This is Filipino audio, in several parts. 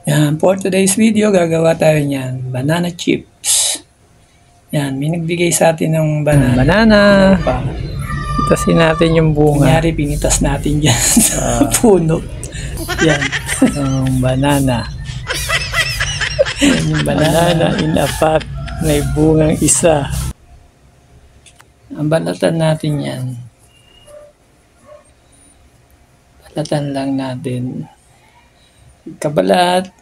Yan, for today's video, gagawa tayo niyan, banana chips. Yan, may nagbigay sa atin ng banana. Pitasin natin yung bunga. Kunyari, pinitas natin dyan sa puno. Yan, banana. Yan yung banana in a pack. May bungang isa. Ang balatan natin yan. Balatan lang natin. Kabalat.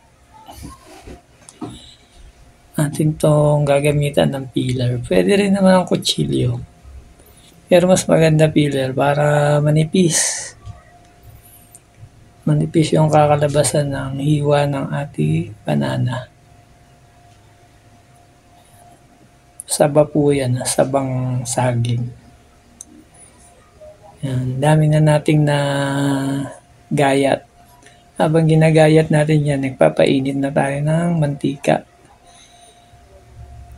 Atin tong gagamitan ng peeler. Pwede rin naman ang kutsilyo. Pero mas maganda peeler para manipis. Manipis yung kakalabasan ng hiwa ng ating banana. Saba po yan. Sabang saging. Yan. Dami na nating na gayat. Habang ginagayat natin yan, nagpapainit na tayo ng mantika.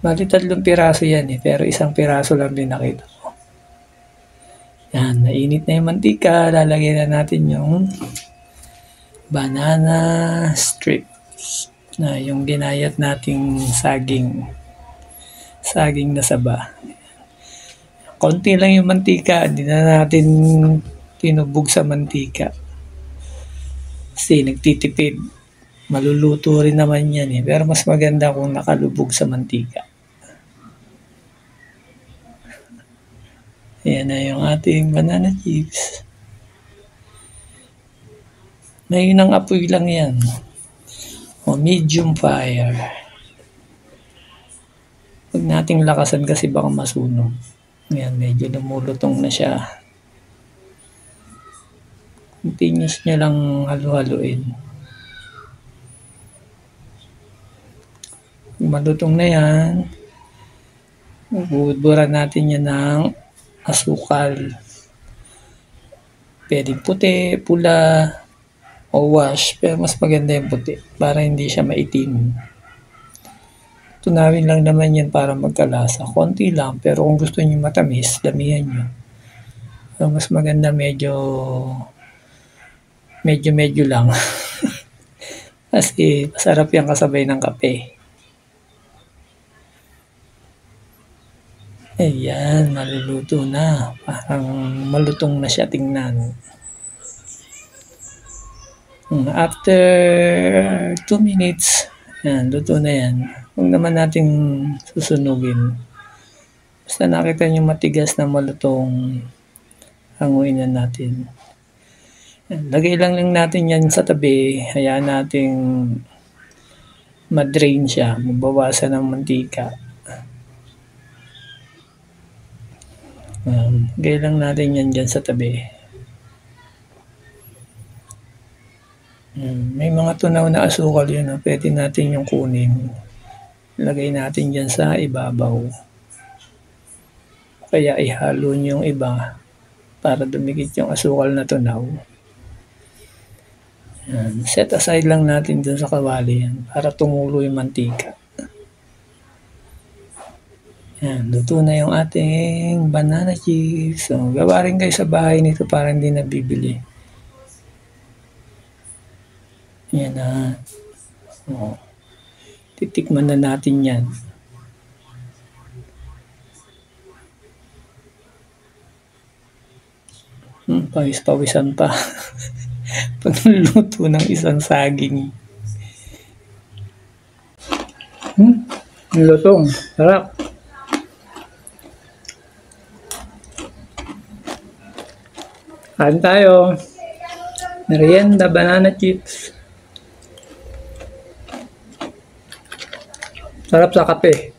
Bali 3 piraso yan pero 1 piraso lang din nakita ko. Yan, nainit na yung mantika. Lalagyan na natin yung banana strips na yung ginayat nating saging. Saging na saba. Konti lang yung mantika. Hindi na natin tinubog sa mantika. Kasi nagtitipid. Maluluto rin naman yan pero mas maganda kung nakalubog sa mantika. Ayan na yung ating banana chips. Ngayon ang apoy lang yan. O medium fire. Huwag nating lakasan kasi baka masunog. Ayan, medyo lumulutong na siya. Continuous nyo lang halu-haluin. Malutong na yan. Buburan natin yan ng asukal. Pwede puti, pula, o wash. Pero mas maganda yung puti para hindi siya maitim. Tunawin lang naman yan para magkalasa. Konti lang, pero kung gusto nyo matamis, damihan nyo. So, mas maganda medyo lang. Kasi masarap yan kasabay ng kape. Ayan, maluluto na. Parang malutong na siya tingnan. After 2 minutes, yan, luto na yan. Huwag naman natin susunugin. Basta nakita nyo matigas na malutong, hanguin na natin. Yan, lagay lang natin yan sa tabi. Hayaan natin madrain siya. Mabawasan ng mantika. Lagay lang natin yan dyan sa tabi. May mga tunaw na asukal yun. Pwede natin yung kunin. Lagay natin dyan sa ibabaw. Kaya ihalo nyo yung iba para dumikit yung asukal na tunaw. Yan. Set aside lang natin dun sa kawali yan para tumulo yung mantika. Yan. Luto na yung ating banana chips. So, gawa rin kayo sa bahay nito para hindi nabibili. Yan na. Titikman na natin yan. Pawis-pawisan pa. Pagluluto ng isang saging. Lutong. Sarap. Kain tayo. Merienda banana chips. Sarap sa kape.